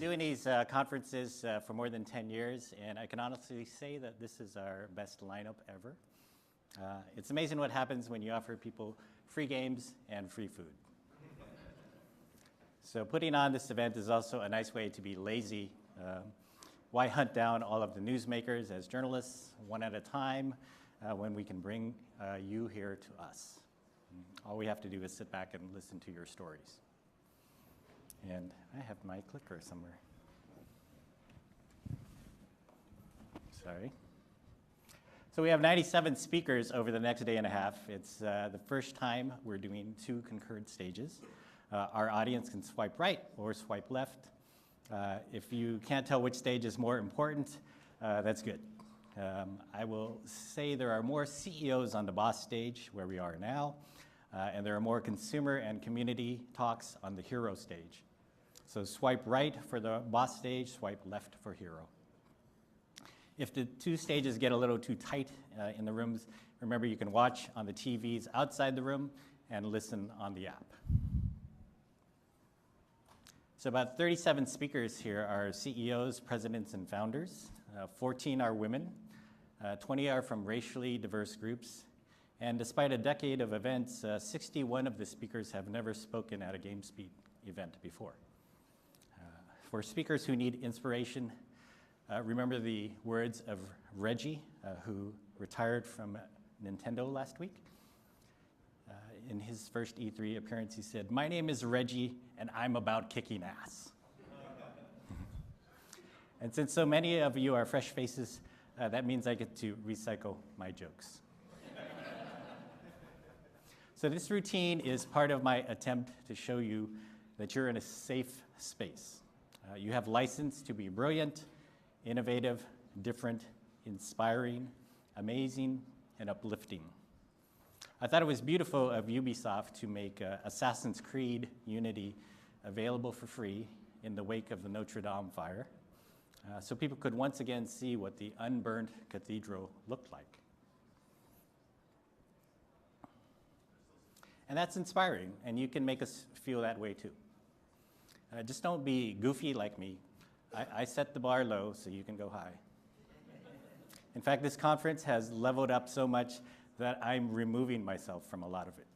doing these conferences for more than 10 years, and I can honestly say that this is our best lineup ever. It's amazing what happens when you offer people free games and free food. So putting on this event is also a nice way to be lazy. Why hunt down all of the newsmakers as journalists one at a time when we can bring you here to us? All we have to do is sit back and listen to your stories. And I have my clicker somewhere. Sorry. So we have 97 speakers over the next day and a half. It's the first time we're doing 2 concurrent stages. Our audience can swipe right or swipe left. If you can't tell which stage is more important, that's good. I will say there are more CEOs on the boss stage where we are now, and there are more consumer and community talks on the hero stage. So swipe right for the boss stage, swipe left for hero. If the 2 stages get a little too tight in the rooms, remember you can watch on the TVs outside the room and listen on the app. So about 37 speakers here are CEOs, presidents, and founders. 14 are women, 20 are from racially diverse groups, and despite a decade of events, 61 of the speakers have never spoken at a GamesBeat event before. For speakers who need inspiration, remember the words of Reggie, who retired from Nintendo last week. In his first E3 appearance, he said, "My name is Reggie, and I'm about kicking ass." And since so many of you are fresh faces, that means I get to recycle my jokes. So this routine is part of my attempt to show you that you're in a safe space. You have license to be brilliant, innovative, different, inspiring, amazing, and uplifting. I thought it was beautiful of Ubisoft to make Assassin's Creed Unity available for free in the wake of the Notre Dame fire, so people could once again see what the unburned cathedral looked like. And that's inspiring, and you can make us feel that way too. Just don't be goofy like me. I set the bar low so you can go high. In fact, this conference has leveled up so much that I'm removing myself from a lot of it.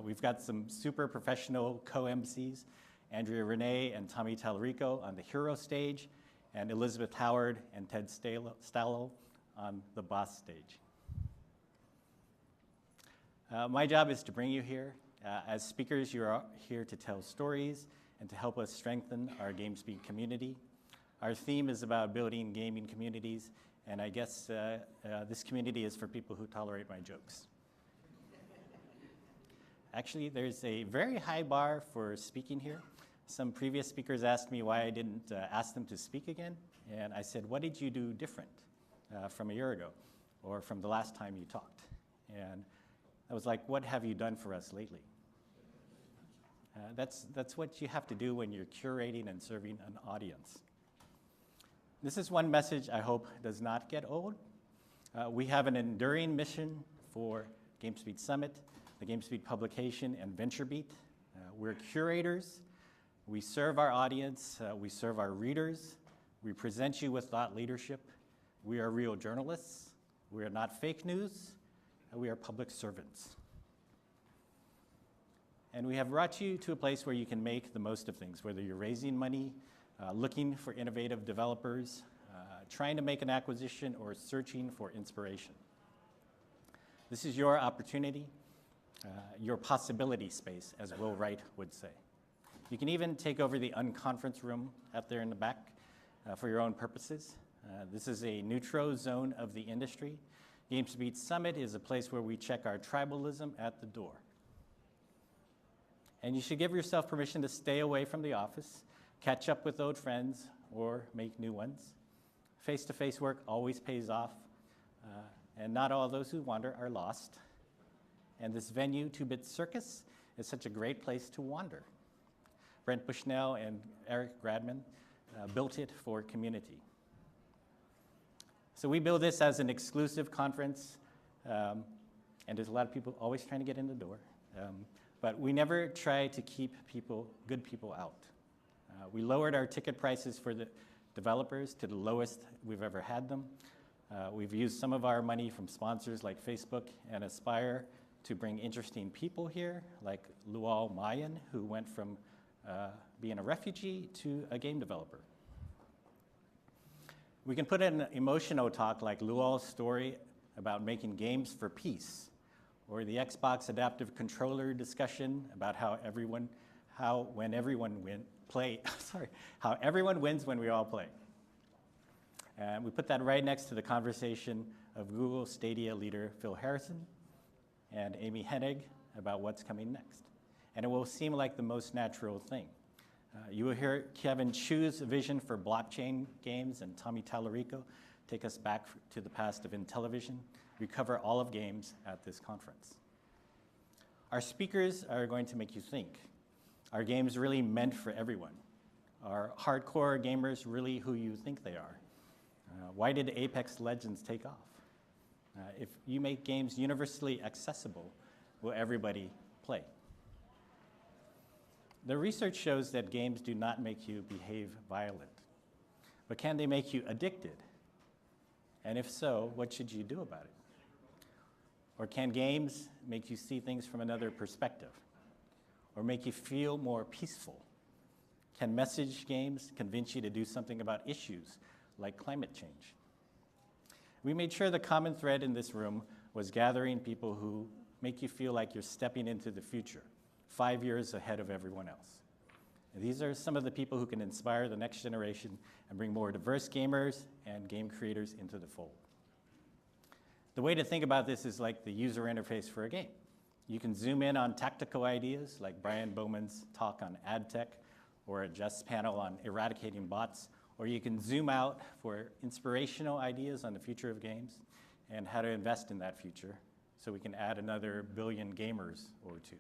We've got some super professional co-MCs, Andrea Renee and Tommy Tallarico on the hero stage, and Elizabeth Howard and Ted Stallo on the boss stage. My job is to bring you here. As speakers, you're here to tell stories and to help us strengthen our GamesBeat community. Our theme is about building gaming communities, and I guess this community is for people who tolerate my jokes. Actually, there's a very high bar for speaking here. Some previous speakers asked me why I didn't ask them to speak again, and I said, what did you do different from a year ago, or from the last time you talked? And I was like, what have you done for us lately? That's what you have to do when you're curating and serving an audience. This is one message I hope does not get old. We have an enduring mission for GamesBeat Summit, the GamesBeat publication, and VentureBeat. We're curators. We serve our audience. We serve our readers. We present you with thought leadership. We are real journalists. We are not fake news. We are public servants. And we have brought you to a place where you can make the most of things, whether you're raising money, looking for innovative developers, trying to make an acquisition, or searching for inspiration. This is your opportunity, your possibility space, as Will Wright would say. You can even take over the unconference room out there in the back for your own purposes. This is a neutral zone of the industry. GamesBeat Summit is a place where we check our tribalism at the door. And you should give yourself permission to stay away from the office, catch up with old friends, or make new ones. Face-to-face work always pays off, and not all those who wander are lost. And this venue, 2-Bit Circus, is such a great place to wander. Brent Bushnell and Eric Gradman built it for community. So we build this as an exclusive conference, and there's a lot of people always trying to get in the door. But we never try to keep good people out. We lowered our ticket prices for the developers to the lowest we've ever had them. We've used some of our money from sponsors like Facebook and Aspire to bring interesting people here, like Lual Mayan, who went from being a refugee to a game developer. We can put in an emotional talk like Lual's story about making games for peace, or the Xbox adaptive controller discussion about how everyone wins when we all play. And we put that right next to the conversation of Google Stadia leader Phil Harrison and Amy Hennig about what's coming next. And it will seem like the most natural thing. You will hear Kevin Chu's vision for blockchain games and Tommy Tallarico take us back to the past of Intellivision. We cover all of games at this conference. Our speakers are going to make you think. Are games really meant for everyone? Are hardcore gamers really who you think they are? Why did Apex Legends take off? If you make games universally accessible, will everybody play? The research shows that games do not make you behave violent, but can they make you addicted? And if so, what should you do about it? Or can games make you see things from another perspective? Or make you feel more peaceful? Can message games convince you to do something about issues like climate change? We made sure the common thread in this room was gathering people who make you feel like you're stepping into the future, 5 years ahead of everyone else. And these are some of the people who can inspire the next generation and bring more diverse gamers and game creators into the fold. The way to think about this is like the user interface for a game. You can zoom in on tactical ideas like Brian Bowman's talk on ad tech or a Jess panel on eradicating bots, or you can zoom out for inspirational ideas on the future of games and how to invest in that future so we can add another billion gamers or two.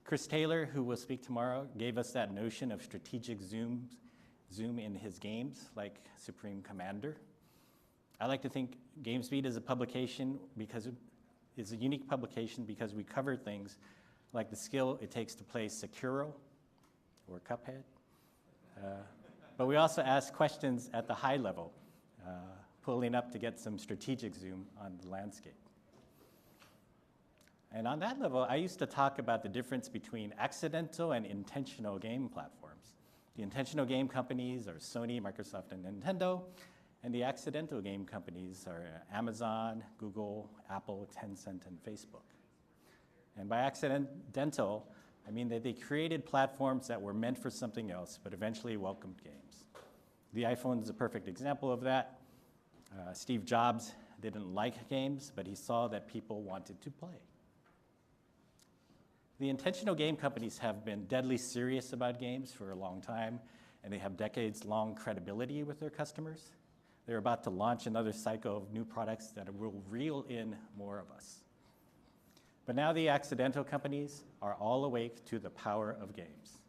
Chris Taylor, who will speak tomorrow, gave us that notion of strategic zoom in his games like Supreme Commander. I like to think GamesBeat is a publication because it's a unique publication because we cover things like the skill it takes to play Sekiro or Cuphead. But we also ask questions at the high level, pulling up to get some strategic zoom on the landscape. And on that level, I used to talk about the difference between accidental and intentional game platforms. The intentional game companies are Sony, Microsoft, and Nintendo, and the accidental game companies are Amazon, Google, Apple, Tencent, and Facebook. And by accidental, I mean that they created platforms that were meant for something else, but eventually welcomed games. The iPhone is a perfect example of that. Steve Jobs didn't like games, but he saw that people wanted to play. The intentional game companies have been deadly serious about games for a long time, and they have decades-long credibility with their customers. They're about to launch another cycle of new products that will reel in more of us. But now the accidental companies are all awake to the power of games.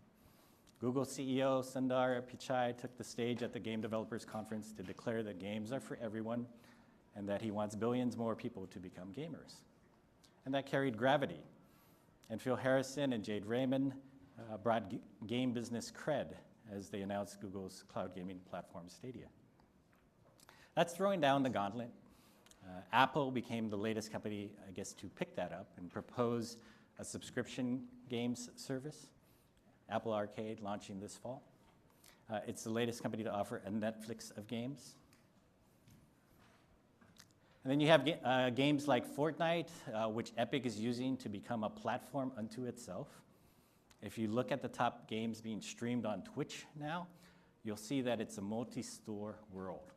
Google CEO Sundar Pichai took the stage at the Game Developers Conference to declare that games are for everyone and that he wants billions more people to become gamers. And that carried gravity. And Phil Harrison and Jade Raymond brought game business cred as they announced Google's cloud gaming platform Stadia. That's throwing down the gauntlet. Apple became the latest company, I guess, to pick that up and propose a subscription games service, Apple Arcade, launching this fall. It's the latest company to offer a Netflix of games. And then you have games like Fortnite, which Epic is using to become a platform unto itself. If you look at the top games being streamed on Twitch now, you'll see that it's a multi-store world.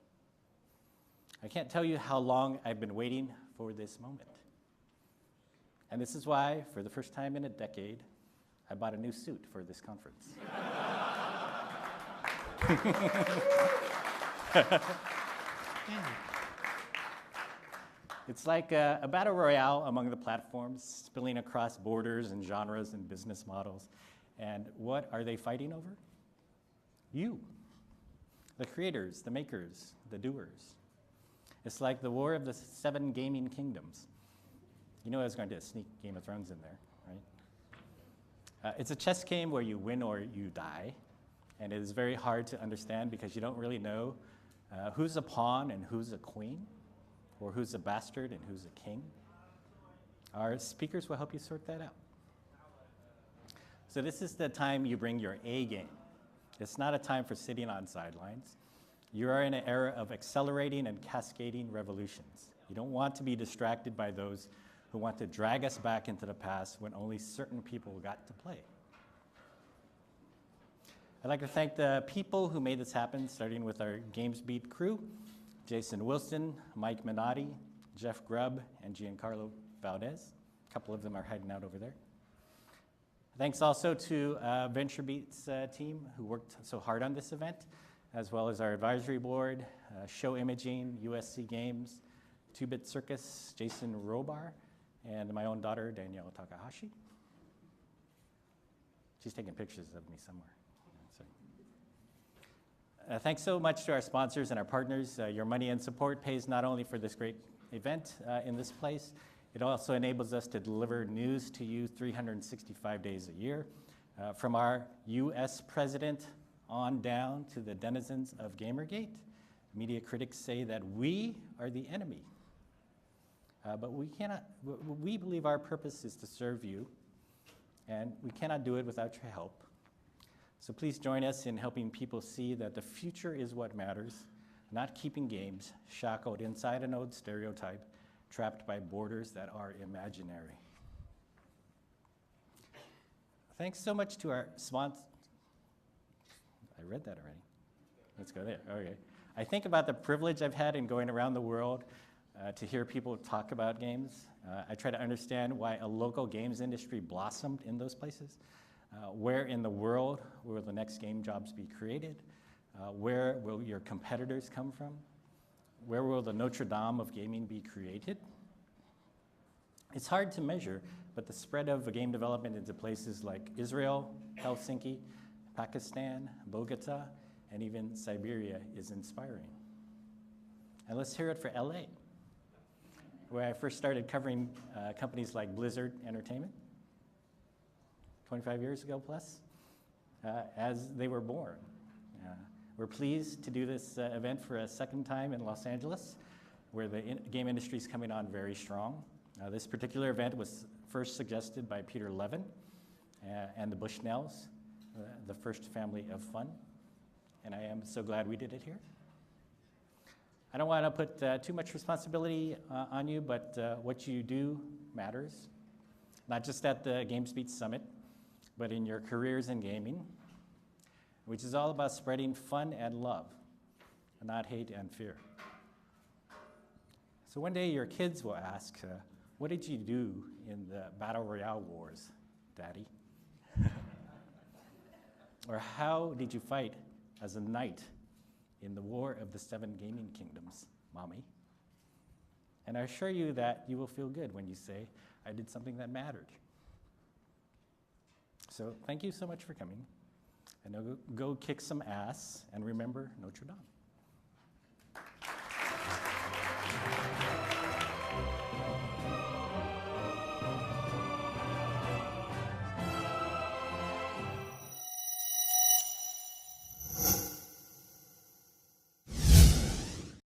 I can't tell you how long I've been waiting for this moment. And this is why, for the first time in a decade, I bought a new suit for this conference. It's like a battle royale among the platforms, spilling across borders and genres and business models. And what are they fighting over? You, the creators, the makers, the doers. It's like the War of the Seven Gaming Kingdoms. You know I was going to sneak Game of Thrones in there, right? It's a chess game where you win or you die, and it is very hard to understand because you don't really know who's a pawn and who's a queen, or who's a bastard and who's a king. Our speakers will help you sort that out. So this is the time you bring your A game. It's not a time for sitting on sidelines. You are in an era of accelerating and cascading revolutions. You don't want to be distracted by those who want to drag us back into the past when only certain people got to play. I'd like to thank the people who made this happen, starting with our GamesBeat crew, Jason Wilson, Mike Minotti, Jeff Grubb, and Giancarlo Valdez. A couple of them are hiding out over there. Thanks also to VentureBeat's team who worked so hard on this event, as well as our advisory board, Show Imaging, USC Games, 2-Bit Circus, Jason Robar, and my own daughter, Danielle Takahashi. She's taking pictures of me somewhere. Thanks so much to our sponsors and our partners. Your money and support pays not only for this great event in this place, it also enables us to deliver news to you 365 days a year. From our US president on down to the denizens of Gamergate, media critics say that we are the enemy. But we believe our purpose is to serve you, and we cannot do it without your help. So please join us in helping people see that the future is what matters, not keeping games shackled inside an old stereotype, trapped by borders that are imaginary. Thanks so much to our sponsors. I read that already. Let's go there. Okay. I think about the privilege I've had in going around the world to hear people talk about games. I try to understand why a local games industry blossomed in those places. Where in the world will the next game jobs be created? Where will your competitors come from? Where will the Notre Dame of gaming be created? It's hard to measure, but the spread of game development into places like Israel, Helsinki, Pakistan, Bogota, and even Siberia is inspiring. And let's hear it for LA, where I first started covering companies like Blizzard Entertainment, 25 years ago plus, as they were born. We're pleased to do this event for a second time in Los Angeles, where the game industry is coming on very strong. This particular event was first suggested by Peter Levin and the Bushnells, the first family of fun, and I am so glad we did it here. I don't want to put too much responsibility on you, but what you do matters, not just at the GamesBeat Summit, but in your careers in gaming, which is all about spreading fun and love, not hate and fear. So one day your kids will ask, what did you do in the Battle Royale wars, Daddy? Or how did you fight as a knight in the War of the Seven Gaming Kingdoms, Mommy? And I assure you that you will feel good when you say, I did something that mattered. So thank you so much for coming. And now go kick some ass, and remember Notre Dame.